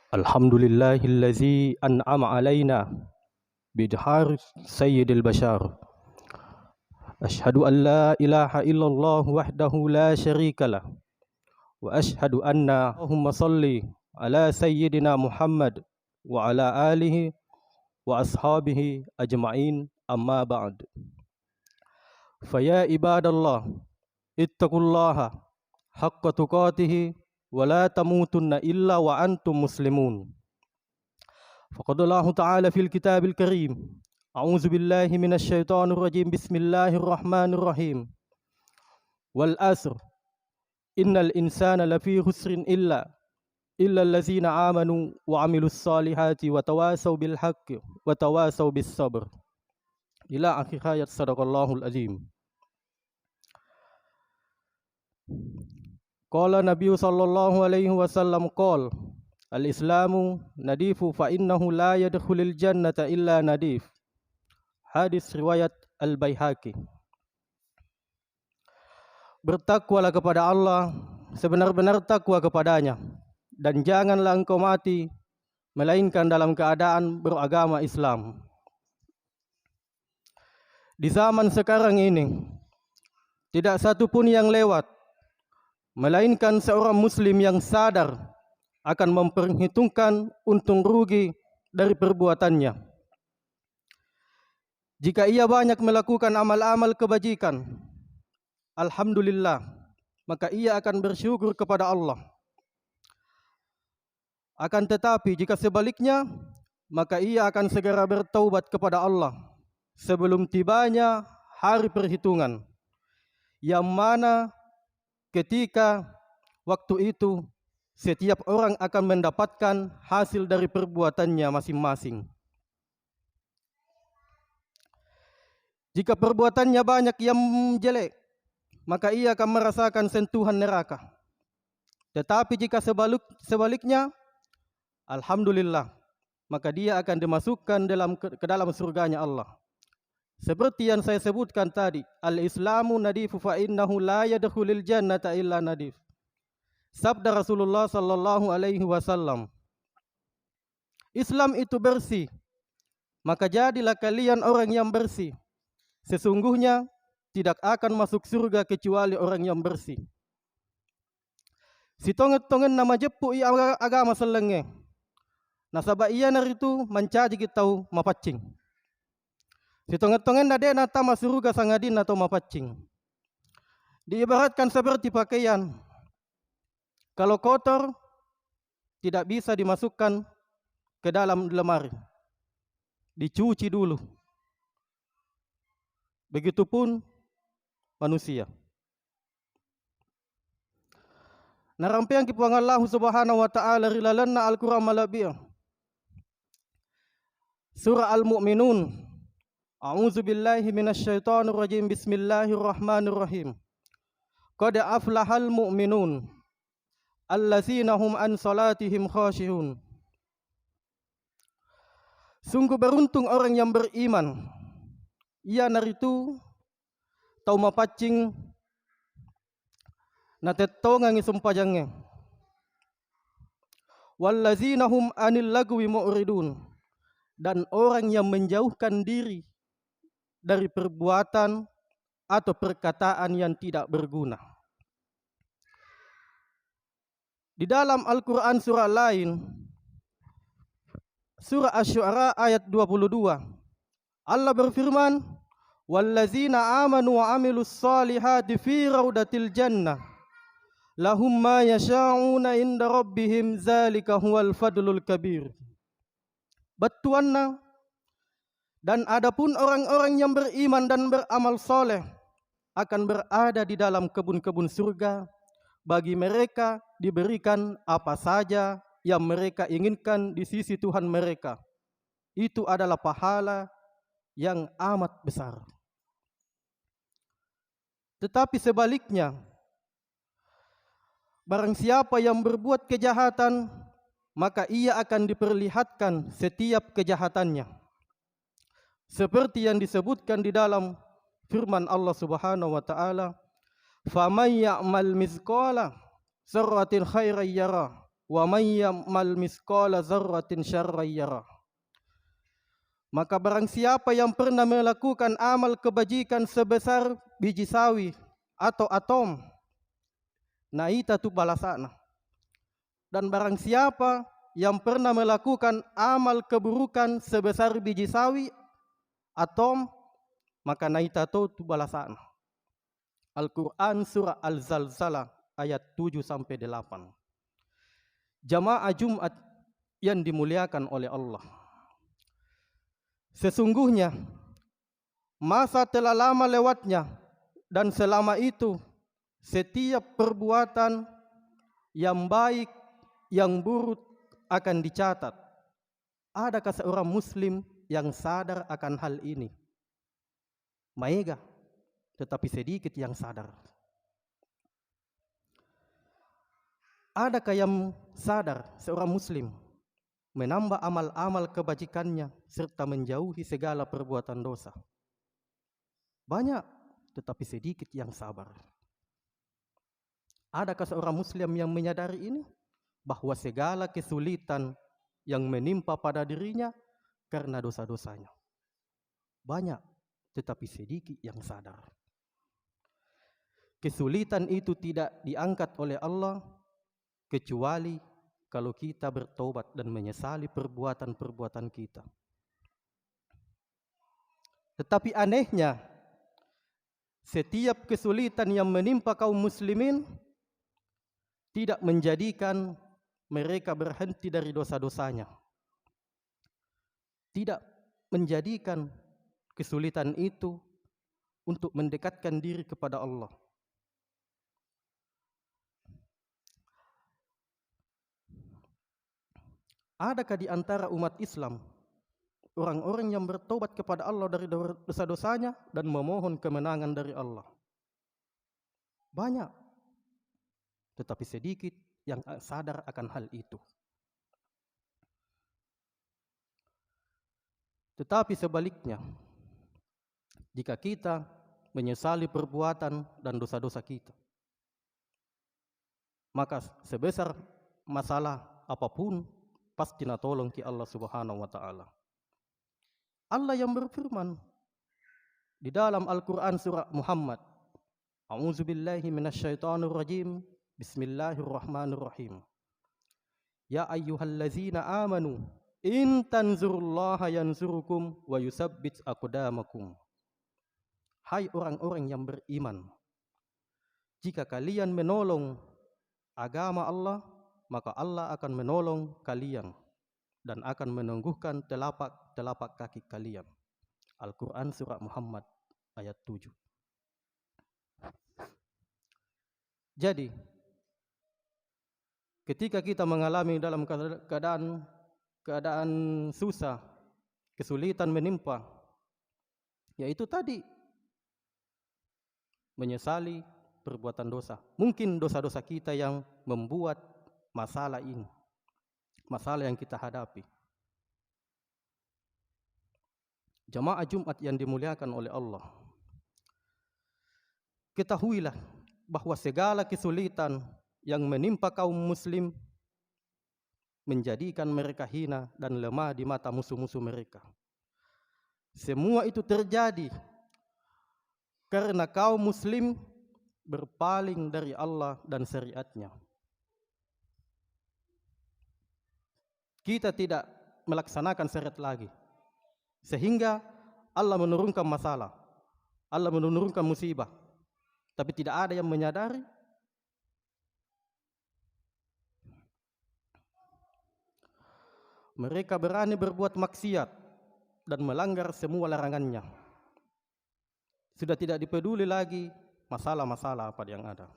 الحمد لله الذي أنعم علينا بإظهار سيد البشر. أشهد أن لا إله إلا الله وحده لا شريك له، وأشهد أن اللهم صل على سيدنا محمد وعلى آله وأصحابه أجمعين. أما بعد، فيا عباد الله اتقوا الله حق تقاته ولا تموتن إلا وأنتم مسلمون. فقال الله تعالى في الكتاب الكريم: أعوذ بالله من الشيطان الرجيم، بسم الله الرحمن الرحيم. والعصر إن الإنسان لفي خسر إلا الذين آمنوا وعملوا الصالحات وتواصوا بالحق وتواصوا بالصبر. إلى آخر آيات. صدق الله العظيم. قال النبي صلى الله عليه وسلم قال: الإسلام نظيف فإنه لا يدخل الجنة إلا نظيف. Hadis riwayat Al-Baihaqi. Bertakwalah kepada Allah sebenar-benar takwa kepadanya, dan janganlah engkau mati melainkan dalam keadaan beragama Islam. Di zaman sekarang ini tidak satu pun yang lewat melainkan seorang muslim yang sadar akan memperhitungkan untung rugi dari perbuatannya. Jika ia banyak melakukan amal-amal kebajikan, alhamdulillah, maka ia akan bersyukur kepada Allah. Akan tetapi jika sebaliknya, maka ia akan segera bertaubat kepada Allah sebelum tibanya hari perhitungan, yang mana ketika waktu itu setiap orang akan mendapatkan hasil dari perbuatannya masing-masing. Jika perbuatannya banyak yang jelek, maka ia akan merasakan sentuhan neraka. Tetapi jika sebaliknya, alhamdulillah, maka dia akan dimasukkan ke dalam surganya Allah. Seperti yang saya sebutkan tadi, al-Islamu nadifu fa innahu la yadkhulul jannata illa nadif. Sabda Rasulullah sallallahu alaihi wasallam, Islam itu bersih, maka jadilah kalian orang yang bersih. Sesungguhnya tidak akan masuk surga kecuali orang yang bersih. Si tonget-tongen nama jepu i agama selenge. Nasaba iya naritu mencaji kita mapacing. Si tonget-tongen nade nata surga sangadin atau mapacing. Diibaratkan seperti pakaian. Kalau kotor tidak bisa dimasukkan ke dalam lemari. Dicuci dulu. Begitupun manusia. Narampiang kipuang Allah subhanahu wa ta'ala rilalanna Al-Quran malabiyah. Surah Al-Mu'minun. A'udzu billahi minasyaitonir rajim. Bismillahirrahmanirrahim. Qad aflahal mu'minun allazina hum an salatihim khashi'un. Sungguh beruntung orang yang beriman. Ia naritu tau mapacing na tettongang isumpajangnya. Wallazina hum anil lagwi mu'ridun. Dan orang yang menjauhkan diri dari perbuatan atau perkataan yang tidak berguna. Di dalam Al-Quran surah lain, surah Asy-Syu'ara ayat 22, Allah berfirman, wallazina amanu wa amilus salihati fi raudatil jannah lahum ma yasha'una inda rabbihim zalika huwal fadlul kabir. Batuanna, dan adapun orang-orang yang beriman dan beramal soleh akan berada di dalam kebun-kebun surga. Bagi mereka diberikan apa saja yang mereka inginkan di sisi Tuhan mereka. Itu adalah pahala yang amat besar. Tetapi sebaliknya, barang siapa yang berbuat kejahatan, maka ia akan diperlihatkan setiap kejahatannya. Seperti yang disebutkan di dalam firman Allah Subhanahu wa taala, "Faman ya'mal mizqala dzarratin khairan yara wa may ya'mal misqala dzarratin syarran yarah. Maka barang siapa yang pernah melakukan amal kebajikan sebesar biji sawi atau atom, nah itu balasannya. Dan barang siapa yang pernah melakukan amal keburukan sebesar biji sawi atom, maka nah itu balasannya. Al-Quran surah Al-Zalzalah ayat 7-8. Jamaah Jumat yang dimuliakan oleh Allah, sesungguhnya masa telah lama lewatnya, dan selama itu setiap perbuatan yang baik, yang buruk akan dicatat. Adakah seorang muslim yang sadar akan hal ini? Maega, tetapi sedikit yang sadar. Adakah yang sadar seorang muslim menambah amal-amal kebajikannya serta menjauhi segala perbuatan dosa? Banyak, tetapi sedikit yang sabar. Adakah seorang muslim yang menyadari ini? Bahwa segala kesulitan yang menimpa pada dirinya karena dosa-dosanya. Banyak, tetapi sedikit yang sadar. Kesulitan itu tidak diangkat oleh Allah kecuali kalau kita bertobat dan menyesali perbuatan-perbuatan kita. Tetapi anehnya, setiap kesulitan yang menimpa kaum muslimin tidak menjadikan mereka berhenti dari dosa-dosanya. Tidak menjadikan kesulitan itu untuk mendekatkan diri kepada Allah. Adakah di antara umat Islam orang-orang yang bertobat kepada Allah dari dosa-dosanya dan memohon kemenangan dari Allah? Banyak, tetapi sedikit yang sadar akan hal itu. Tetapi sebaliknya, jika kita menyesali perbuatan dan dosa-dosa kita, maka sebesar masalah apapun pasti tolong ki Allah Subhanahu wa taala. Allah yang berfirman di dalam Al-Qur'an surah Muhammad, A'udzubillahi minasyaitonirrajim, bismillahirrahmanirrahim. Ya ayyuhallazina amanu in tanzurullaha yansurukum wa yusabbit aqdamakum. Hai orang-orang yang beriman, jika kalian menolong agama Allah, maka Allah akan menolong kalian dan akan menangguhkan telapak kaki kalian. Al-Quran surah Muhammad ayat 7. Jadi, ketika kita mengalami dalam keadaan susah, kesulitan menimpa, yaitu tadi menyesali perbuatan dosa. Mungkin dosa-dosa kita yang membuat masalah ini, masalah yang kita hadapi. Jamaah Jumat yang dimuliakan oleh Allah, ketahuilah bahwa segala kesulitan yang menimpa kaum muslim menjadikan mereka hina dan lemah di mata musuh-musuh mereka. Semua itu terjadi karena kaum muslim berpaling dari Allah dan syariatnya. Kita tidak melaksanakan syariat lagi, sehingga Allah menurunkan masalah, Allah menurunkan musibah, tapi tidak ada yang menyadari. Mereka berani berbuat maksiat dan melanggar semua larangannya. Sudah tidak dipeduli lagi masalah-masalah apa yang ada.